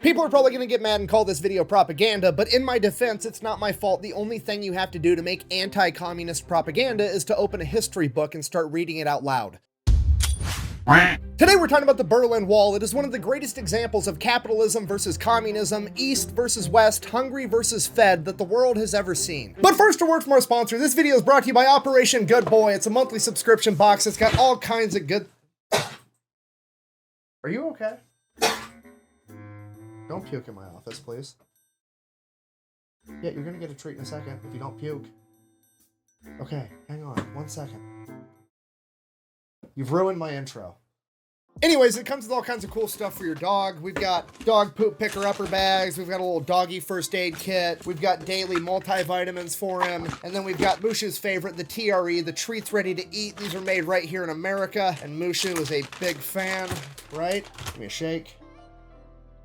People are probably gonna get mad and call this video propaganda, but in my defense, it's not my fault. The only thing you have to do to make anti-communist propaganda is to open a history book and start reading it out loud. Today we're talking about the Berlin Wall. It is one of the greatest examples of capitalism versus communism, East versus West, hungry versus fed that the world has ever seen. But first, a word from our sponsor. This video is brought to you by Operation Good Boy. It's a monthly subscription box. It's got all kinds of good... Are you okay? Don't puke in my office, please. Yeah, you're gonna get a treat in a second if you don't puke. Okay, hang on, 1 second. You've ruined my intro. Anyways, it comes with all kinds of cool stuff for your dog. We've got dog poop picker-upper bags. We've got a little doggy first aid kit. We've got daily multivitamins for him. And then we've got Mushu's favorite, the TRE, the treats ready to eat. These are made right here in America. And Mushu is a big fan, right? Give me a shake.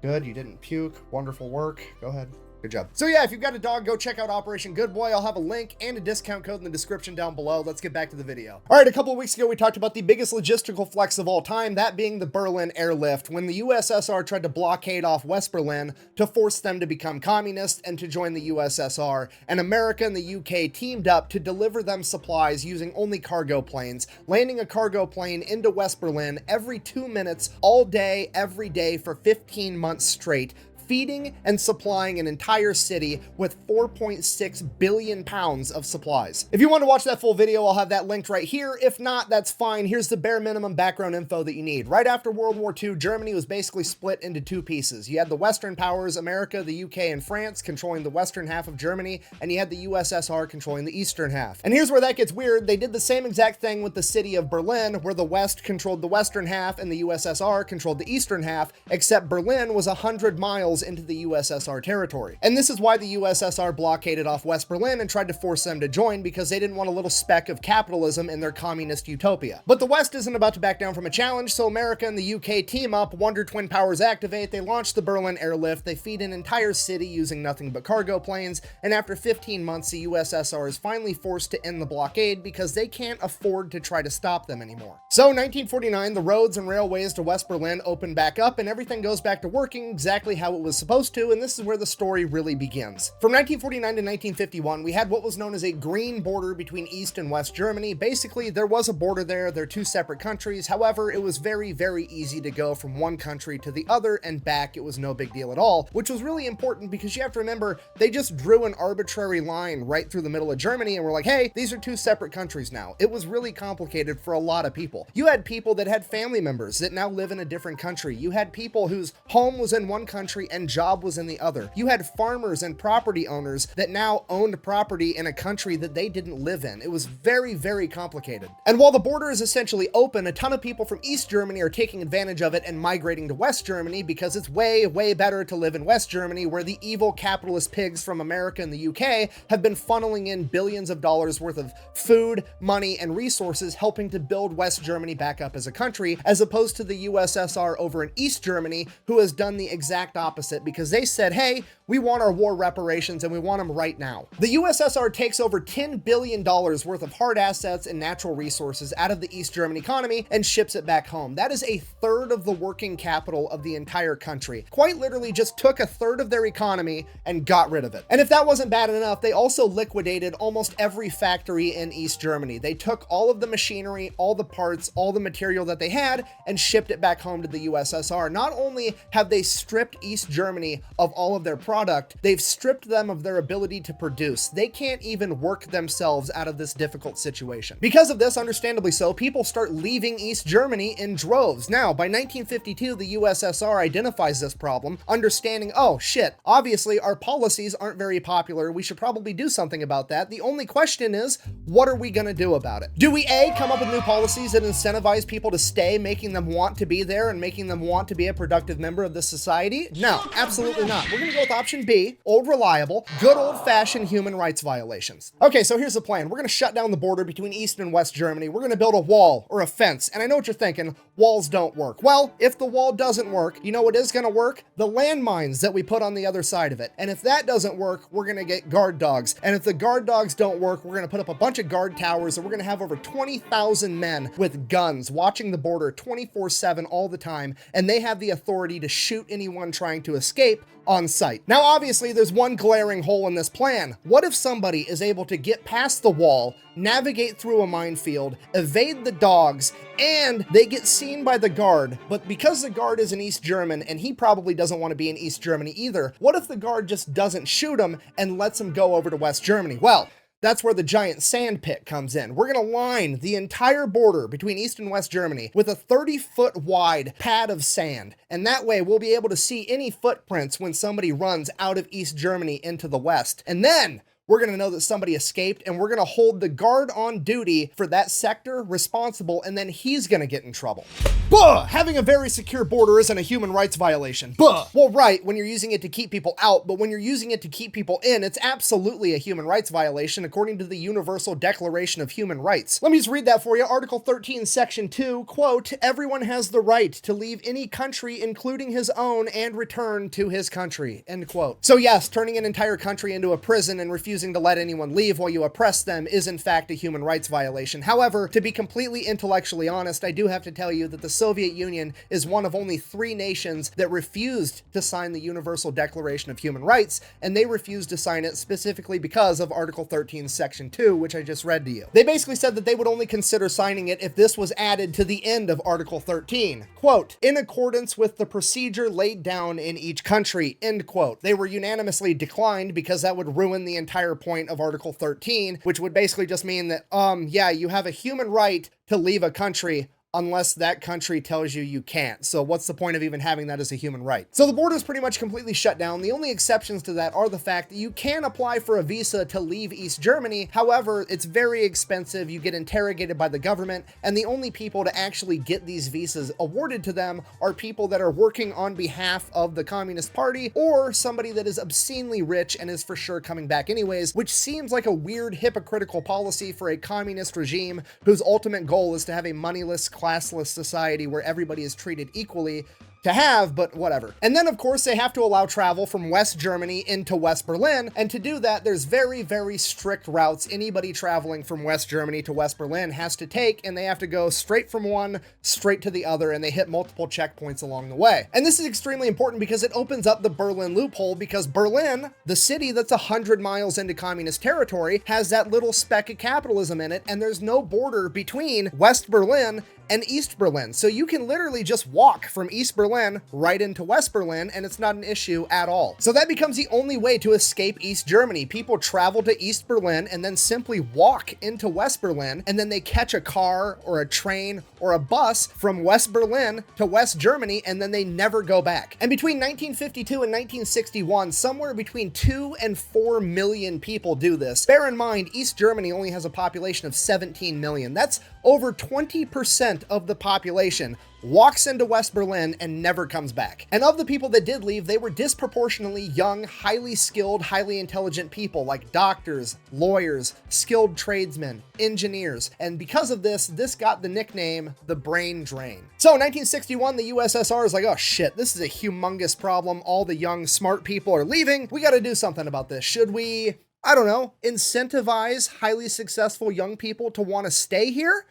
Good, you didn't puke. Wonderful work. Go ahead. Good job. So yeah, if you've got a dog, go check out Operation Good Boy. I'll have a link and a discount code in the description down below. Let's get back to the video. All right, a couple of weeks ago, we talked about the biggest logistical flex of all time, that being the Berlin airlift, when the USSR tried to blockade off West Berlin to force them to become communist and to join the USSR. And America and the UK teamed up to deliver them supplies using only cargo planes, landing a cargo plane into West Berlin every 2 minutes, all day, every day for 15 months straight, feeding and supplying an entire city with 4.6 billion pounds of supplies. If you want to watch that full video, I'll have that linked right here. If not, that's fine. Here's the bare minimum background info that you need. Right after World War II, Germany was basically split into two pieces. You had the Western powers, America, the UK, and France, controlling the western half of Germany, and you had the USSR controlling the eastern half. And here's where that gets weird. They did the same exact thing with the city of Berlin, where the West controlled the western half and the USSR controlled the eastern half, except Berlin was 100 miles into the USSR territory. And this is why the USSR blockaded off West Berlin and tried to force them to join, because they didn't want a little speck of capitalism in their communist utopia. But the West isn't about to back down from a challenge, so America and the UK team up, Wonder Twin powers activate, they launch the Berlin airlift, they feed an entire city using nothing but cargo planes, and after 15 months, the USSR is finally forced to end the blockade because they can't afford to try to stop them anymore. So 1949, the roads and railways to West Berlin open back up and everything goes back to working exactly how it was supposed to, and this is where the story really begins. From 1949 to 1951, we had what was known as a green border between East and West Germany. Basically, there was a border there. They're two separate countries. However, it was very, very easy to go from one country to the other and back. It was no big deal at all, which was really important because you have to remember, they just drew an arbitrary line right through the middle of Germany and were like, hey, these are two separate countries now. It was really complicated for a lot of people. You had people that had family members that now live in a different country. You had people whose home was in one country and job was in the other. You had farmers and property owners that now owned property in a country that they didn't live in. It was very, very complicated. And while the border is essentially open, a ton of people from East Germany are taking advantage of it and migrating to West Germany because it's way, way better to live in West Germany, where the evil capitalist pigs from America and the UK have been funneling in billions of dollars worth of food, money, and resources, helping to build West Germany back up as a country, as opposed to the USSR over in East Germany, who has done the exact opposite because they said, hey, we want our war reparations and we want them right now. The USSR takes over $10 billion worth of hard assets and natural resources out of the East German economy and ships it back home. That is a third of the working capital of the entire country. Quite literally just took a third of their economy and got rid of it. And if that wasn't bad enough, they also liquidated almost every factory in East Germany. They took all of the machinery, all the parts, all the material that they had and shipped it back home to the USSR. Not only have they stripped East Germany of all of their product, they've stripped them of their ability to produce. They can't even work themselves out of this difficult situation. Because of this, understandably so, people start leaving East Germany in droves. Now, by 1952, the USSR identifies this problem, understanding, oh shit, obviously our policies aren't very popular. We should probably do something about that. The only question is, what are we gonna do about it? Do we A, come up with new policies that incentivize people to stay, making them want to be there and making them want to be a productive member of the society? No, absolutely not. We're gonna go with option B, old reliable, good old-fashioned human rights violations. Okay, so here's the plan. We're gonna shut down the border between East and West Germany. We're gonna build a wall or a fence. And I know what you're thinking, walls don't work. Well, if the wall doesn't work, you know what is gonna work? The landmines that we put on the other side of it. And if that doesn't work, we're gonna get guard dogs. And if the guard dogs don't work, we're gonna put up a bunch of guard towers and we're gonna have over 20,000 men with guns watching the border 24/7 all the time. And they have the authority to shoot anyone trying to to escape on site. Now, obviously, there's one glaring hole in this plan. What if somebody is able to get past the wall, navigate through a minefield, evade the dogs, and they get seen by the guard, but because the guard is an East German and he probably doesn't want to be in East Germany either, what if the guard just doesn't shoot him and lets him go over to West Germany? Well, that's where the giant sand pit comes in. We're gonna line the entire border between East and West Germany with a 30-foot wide pad of sand. And that way we'll be able to see any footprints when somebody runs out of East Germany into the West. And then we're gonna know that somebody escaped, and we're gonna hold the guard on duty for that sector responsible, and then he's gonna get in trouble. Buh! Having a very secure border isn't a human rights violation. Buh! Well, right, when you're using it to keep people out, but when you're using it to keep people in, it's absolutely a human rights violation according to the Universal Declaration of Human Rights. Let me just read that for you. Article 13, Section 2, quote, "Everyone has the right to leave any country, including his own, and return to his country," end quote. So yes, turning an entire country into a prison and refusing to let anyone leave while you oppress them is in fact a human rights violation. However, to be completely intellectually honest, I do have to tell you that the Soviet Union is one of only 3 nations that refused to sign the Universal Declaration of Human Rights, and they refused to sign it specifically because of Article 13, Section 2, which I just read to you. They basically said that they would only consider signing it if this was added to the end of Article 13. Quote, "In accordance with the procedure laid down in each country," end quote. They were unanimously declined because that would ruin the entire point of Article 13, which would basically just mean that, yeah, you have a human right to leave a country unless that country tells you you can't. So what's the point of even having that as a human right? So the border is pretty much completely shut down. The only exceptions to that are the fact that you can apply for a visa to leave East Germany. However, it's very expensive. You get interrogated by the government, and the only people to actually get these visas awarded to them are people that are working on behalf of the Communist Party or somebody that is obscenely rich and is for sure coming back anyways, which seems like a weird hypocritical policy for a communist regime whose ultimate goal is to have a moneyless, classless society where everybody is treated equally to have, but whatever. And then of course they have to allow travel from West Germany into West Berlin, and to do that there's very, very strict routes anybody traveling from West Germany to West Berlin has to take, and they have to go straight from one straight to the other, and they hit multiple checkpoints along the way. And this is extremely important because it opens up the Berlin loophole, because Berlin, the city that's 100 miles into communist territory, has that little speck of capitalism in it, and there's no border between West Berlin and East Berlin. So you can literally just walk from East Berlin right into West Berlin, and it's not an issue at all. So that becomes the only way to escape East Germany. People travel to East Berlin and then simply walk into West Berlin, and then they catch a car or a train or a bus from West Berlin to West Germany, and then they never go back. And between 1952 and 1961, somewhere between 2 and 4 million people do this. Bear in mind, East Germany only has a population of 17 million. That's over 20% of the population walks into West Berlin and never comes back. And of the people that did leave, they were disproportionately young, highly skilled, highly intelligent people like doctors, lawyers, skilled tradesmen, engineers. And because of this, this got the nickname the brain drain. So in 1961, the USSR is like, oh shit, this is a humongous problem. All the young, smart people are leaving. We got to do something about this. Should we, I don't know, incentivize highly successful young people to want to stay here?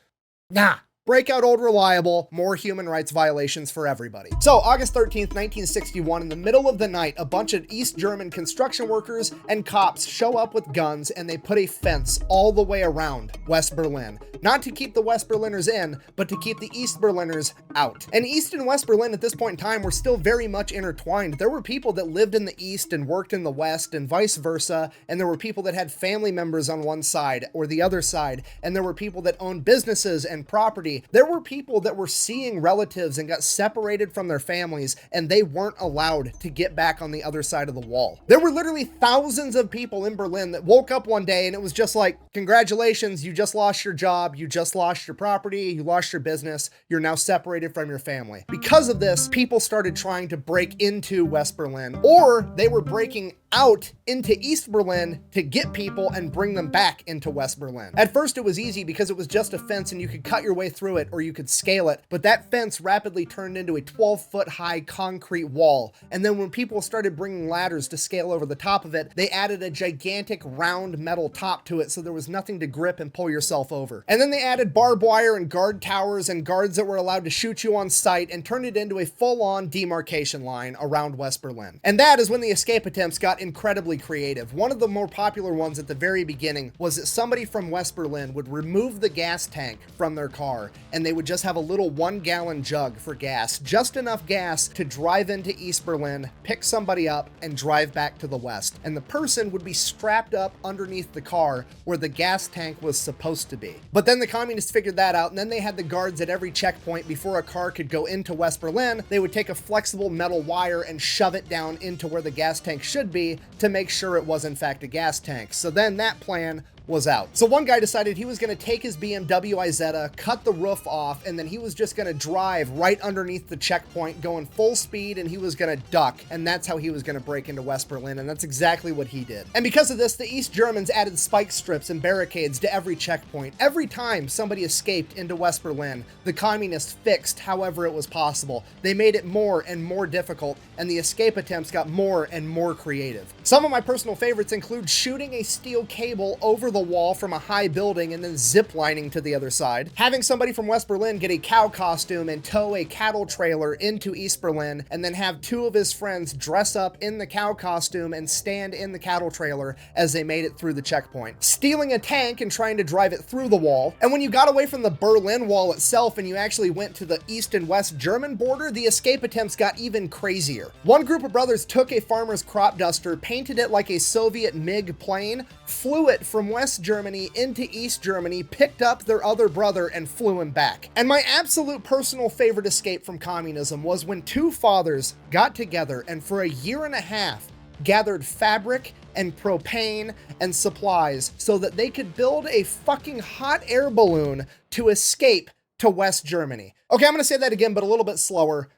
Nah. Break out old reliable, more human rights violations for everybody. So August 13th, 1961, in the middle of the night, a bunch of East German construction workers and cops show up with guns, and they put a fence all the way around West Berlin. Not to keep the West Berliners in, but to keep the East Berliners out. And East and West Berlin at this point in time were still very much intertwined. There were people that lived in the East and worked in the West and vice versa, and there were people that had family members on one side or the other side, and there were people that owned businesses and property. There were people that were seeing relatives and got separated from their families, and they weren't allowed to get back on the other side of the wall. There were literally thousands of people in Berlin that woke up one day and it was just like, congratulations, you just lost your job, you just lost your property, you lost your business, you're now separated from your family. Because of this, people started trying to break into West Berlin, or they were breaking out into East Berlin to get people and bring them back into West Berlin. At first it was easy because it was just a fence and you could cut your way through through it or you could scale it, but that fence rapidly turned into a 12-foot high concrete wall. And then when people started bringing ladders to scale over the top of it, they added a gigantic round metal top to it so there was nothing to grip and pull yourself over. And then they added barbed wire and guard towers and guards that were allowed to shoot you on sight and turned it into a full-on demarcation line around West Berlin. And that is when the escape attempts got incredibly creative. One of the more popular ones at the very beginning was that somebody from West Berlin would remove the gas tank from their car and they would just have a little 1-gallon jug for gas, just enough gas to drive into East Berlin, pick somebody up, and drive back to the west. And the person would be strapped up underneath the car where the gas tank was supposed to be. But then the communists figured that out, and then they had the guards at every checkpoint before a car could go into West Berlin. They would take a flexible metal wire and shove it down into where the gas tank should be to make sure it was in fact a gas tank. So then that plan was out. So one guy decided he was going to take his BMW Isetta, cut the roof off, and then he was just going to drive right underneath the checkpoint going full speed, and he was going to duck, and that's how he was going to break into West Berlin, and that's exactly what he did. And because of this, the East Germans added spike strips and barricades to every checkpoint. Every time somebody escaped into West Berlin, the communists fixed however it was possible. They made it more and more difficult, and the escape attempts got more and more creative. Some of my personal favorites include shooting a steel cable over the wall from a high building and then ziplining to the other side, having somebody from West Berlin get a cow costume and tow a cattle trailer into East Berlin, and then have 2 of his friends dress up in the cow costume and stand in the cattle trailer as they made it through the checkpoint, stealing a tank and trying to drive it through the wall. And when you got away from the Berlin Wall itself and you actually went to the East and West German border, the escape attempts got even crazier. One group of brothers took a farmer's crop duster, painted it like a Soviet MiG plane, flew it from West Germany into East Germany, picked up their other brother, and flew him back. And my absolute personal favorite escape from communism was when 2 fathers got together and for a year and a half gathered fabric and propane and supplies so that they could build a fucking hot air balloon to escape to West Germany. Okay, I'm gonna say that again, but a little bit slower.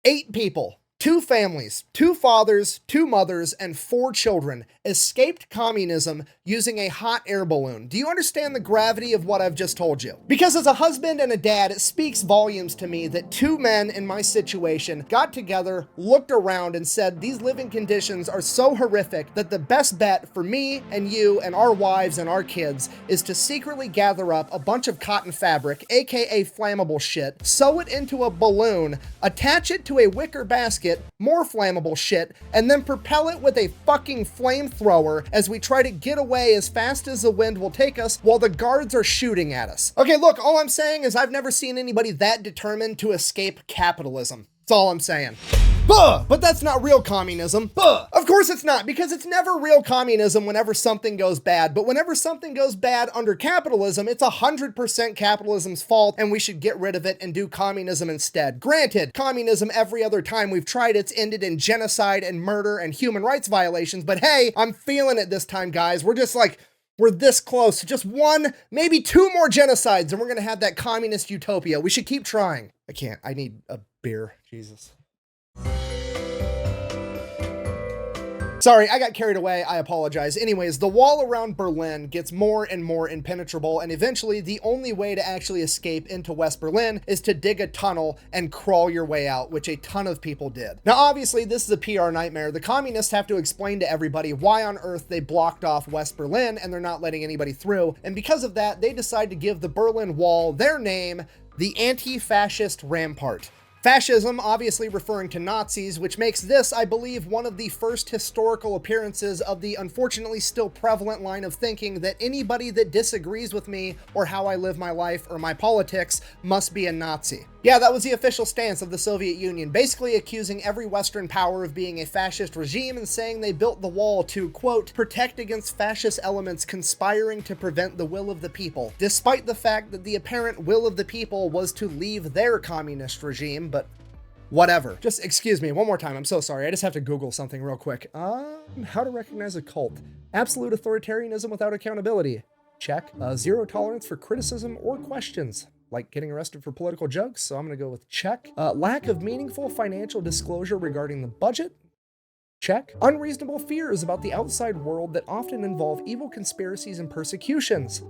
8 people, 2 families, 2 fathers, 2 mothers, and 4 children escaped communism using a hot air balloon. Do you understand the gravity of what I've just told you? Because as a husband and a dad, it speaks volumes to me that 2 men in my situation got together, looked around, and said these living conditions are so horrific that the best bet for me and you and our wives and our kids is to secretly gather up a bunch of cotton fabric, aka flammable shit, sew it into a balloon, attach it to a wicker basket, more flammable shit, and then propel it with a fucking flamethrower as we try to get away as fast as the wind will take us while the guards are shooting at us. Okay, look, all I'm saying is I've never seen anybody that determined to escape capitalism. That's all I'm saying. Buh! But that's not real communism. Buh! Of course it's not, because it's never real communism whenever something goes bad. But whenever something goes bad under capitalism, it's 100% capitalism's fault, and we should get rid of it and do communism instead. Granted, communism every other time we've tried it's ended in genocide and murder and human rights violations, but hey, I'm feeling it this time, guys. We're this close to just 1, maybe 2 more genocides, and we're gonna have that communist utopia. We should keep trying. I can't. I need a beer. Jesus. Sorry, I got carried away. I apologize. Anyways, the wall around Berlin gets more and more impenetrable, and eventually the only way to actually escape into West Berlin is to dig a tunnel and crawl your way out, which a ton of people did. Now, obviously, this is a PR nightmare. The communists have to explain to everybody why on earth they blocked off West Berlin and they're not letting anybody through. And because of that, they decide to give the Berlin Wall their name, the Anti-Fascist Rampart. Fascism, obviously referring to Nazis, which makes this, I believe, one of the first historical appearances of the unfortunately still prevalent line of thinking that anybody that disagrees with me or how I live my life or my politics must be a Nazi. Yeah, that was the official stance of the Soviet Union, basically accusing every Western power of being a fascist regime and saying they built the wall to, quote, protect against fascist elements conspiring to prevent the will of the people, despite the fact that the apparent will of the people was to leave their communist regime, but whatever. Just excuse me one more time. I'm so sorry. I just have to Google something real quick. How to recognize a cult. Absolute authoritarianism without accountability. Check. Zero tolerance for criticism or questions, like getting arrested for political jokes, so I'm gonna go with check. Lack of meaningful financial disclosure regarding the budget. Check. Unreasonable fears about the outside world that often involve evil conspiracies and persecutions.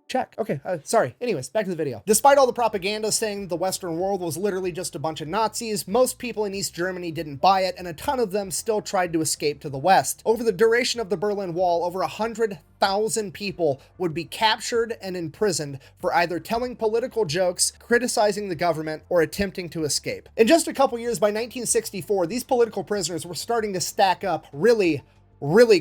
Check. Okay, sorry. Anyways, back to the video. Despite all the propaganda saying the Western world was literally just a bunch of Nazis, most people in East Germany didn't buy it, and a ton of them still tried to escape to the West. Over the duration of the Berlin Wall, over 100,000 people would be captured and imprisoned for either telling political jokes, criticizing the government, or attempting to escape. In just a couple years, by 1964, these political prisoners were starting to stack up really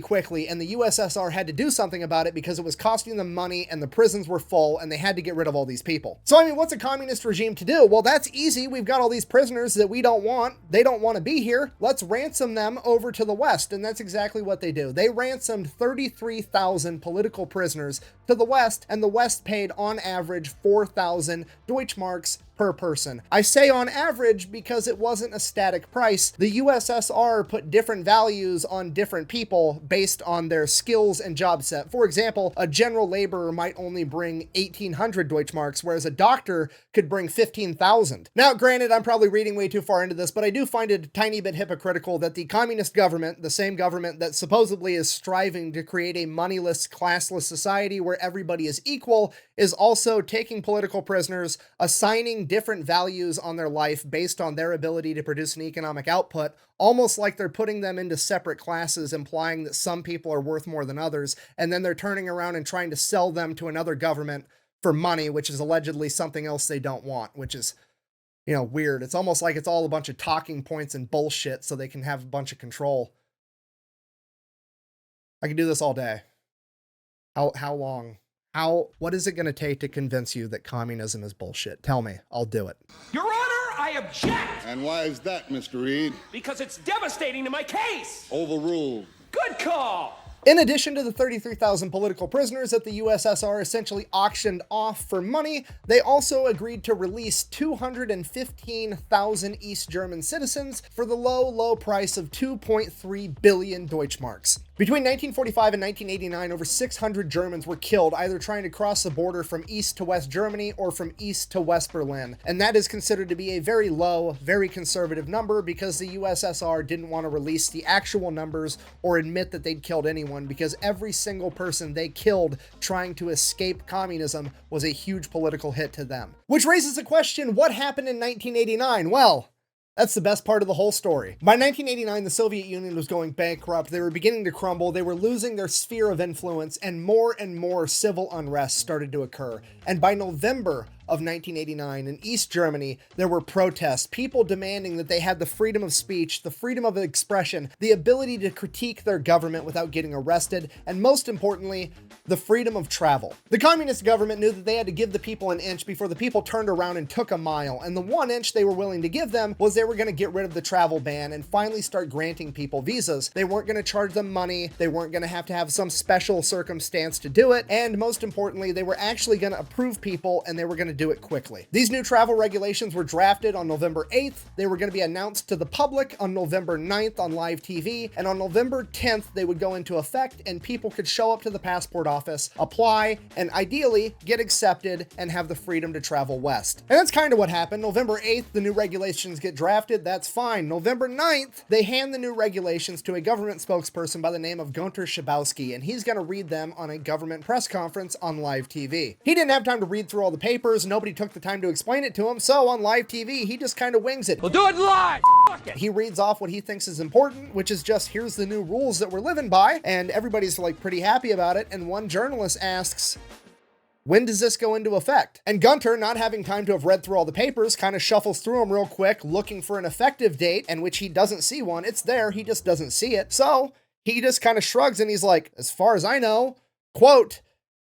quickly, and the USSR had to do something about it because it was costing them money and the prisons were full and they had to get rid of all these people. So I mean, what's a communist regime to do? Well, that's easy. We've got all these prisoners that we don't want. They don't want to be here. Let's ransom them over to the West. And that's exactly what they do. They ransomed 33,000 political prisoners to the West, and the West paid on average 4,000 Deutschmarks per person. I say on average because it wasn't a static price. The USSR put different values on different people based on their skills and job set. For example, a general laborer might only bring 1,800 Deutschmarks, whereas a doctor could bring 15,000. Now, granted, I'm probably reading way too far into this, but I do find it a tiny bit hypocritical that the communist government, the same government that supposedly is striving to create a moneyless, classless society where everybody is equal, is also taking political prisoners, assigning different values on their life based on their ability to produce an economic output, almost like they're putting them into separate classes, implying that some people are worth more than others, and then they're turning around and trying to sell them to another government for money, which is allegedly something else they don't want, which is, you know, weird. It's almost like it's all a bunch of talking points and bullshit so they can have a bunch of control. I can do this all day. How long? What is it going to take to convince you that communism is bullshit? Tell me. I'll do it. Your Honor, I object! And why is that, Mr. Reed? Because it's devastating to my case! Overruled. Good call! In addition to the 33,000 political prisoners that the USSR essentially auctioned off for money, they also agreed to release 215,000 East German citizens for the low price of 2.3 billion Deutschmarks. Between 1945 and 1989, over 600 Germans were killed either trying to cross the border from East to West Germany or from East to West Berlin. And that is considered to be a very low, very conservative number because the USSR didn't want to release the actual numbers or admit that they'd killed anyone, because every single person they killed trying to escape communism was a huge political hit to them. Which raises the question, what happened in 1989? Well, that's the best part of the whole story. By 1989, the Soviet Union was going bankrupt. They were beginning to crumble. They were losing their sphere of influence, and more civil unrest started to occur. And by November of 1989, in East Germany, there were protests, people demanding that they had the freedom of speech, the freedom of expression, the ability to critique their government without getting arrested, and most importantly, the freedom of travel. The communist government knew that they had to give the people an inch before the people turned around and took a mile, and the 1 inch they were willing to give them was they were going to get rid of the travel ban and finally start granting people visas. They weren't going to charge them money, they weren't going to have some special circumstance to do it, and most importantly, they were actually going to approve people and they were going to do it quickly. These new travel regulations were drafted on November 8th, they were going to be announced to the public on November 9th on live TV, and on November 10th they would go into effect and people could show up to the passport office, apply, and ideally get accepted and have the freedom to travel west. And that's kind of what happened. November 8th, the new regulations get drafted, that's fine. November 9th, they hand the new regulations to a government spokesperson by the name of Gunter Schabowski, and he's going to read them on a government press conference on live TV. He didn't have time to read through all the papers, nobody took the time to explain it to him, so on live TV, he just kind of wings it. We'll do it live! Fuck it! He reads off what he thinks is important, which is just, here's the new rules that we're living by, and everybody's like pretty happy about it, and one journalist asks, when does this go into effect? And Gunter, not having time to have read through all the papers, kind of shuffles through them real quick, looking for an effective date, and which he doesn't see one. It's there, he just doesn't see it. So he just kind of shrugs and he's like, as far as I know, quote,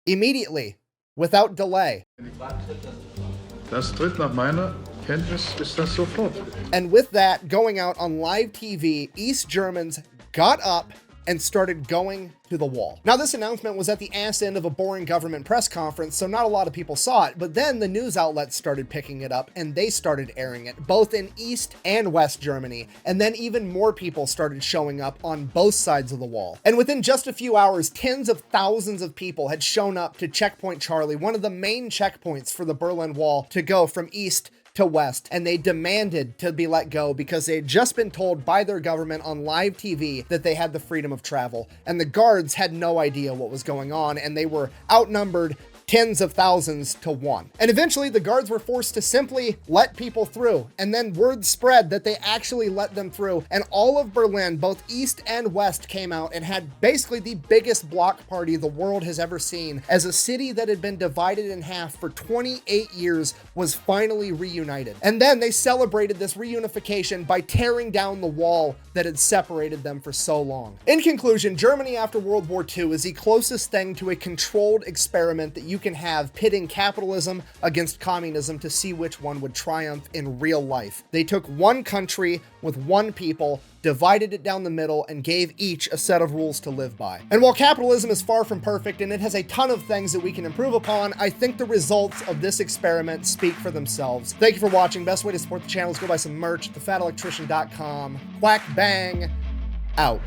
immediately, without delay. Das tritt nach meiner Kenntnis ist das sofort. And with that going out on live TV, East Germans got up and started going to the wall. Now, this announcement was at the ass end of a boring government press conference, so not a lot of people saw it, but then the news outlets started picking it up and they started airing it, both in East and West Germany, and then even more people started showing up on both sides of the wall. And within just a few hours, tens of thousands of people had shown up to Checkpoint Charlie, one of the main checkpoints for the Berlin Wall, to go from East to West, and they demanded to be let go because they had just been told by their government on live TV that they had the freedom of travel, and the guards had no idea what was going on, and they were outnumbered tens of thousands to one. And eventually the guards were forced to simply let people through. And then word spread that they actually let them through. And all of Berlin, both east and west, came out and had basically the biggest block party the world has ever seen, as a city that had been divided in half for 28 years was finally reunited. And then they celebrated this reunification by tearing down the wall that had separated them for so long. In conclusion, Germany after World War II is the closest thing to a controlled experiment that you can have, pitting capitalism against communism to see which one would triumph in real life. They took one country with one people, divided it down the middle, and gave each a set of rules to live by. And while capitalism is far from perfect and it has a ton of things that we can improve upon, I think the results of this experiment speak for themselves. Thank you for watching. Best way to support the channel is go buy some merch at thefatelectrician.com. Quack bang, out.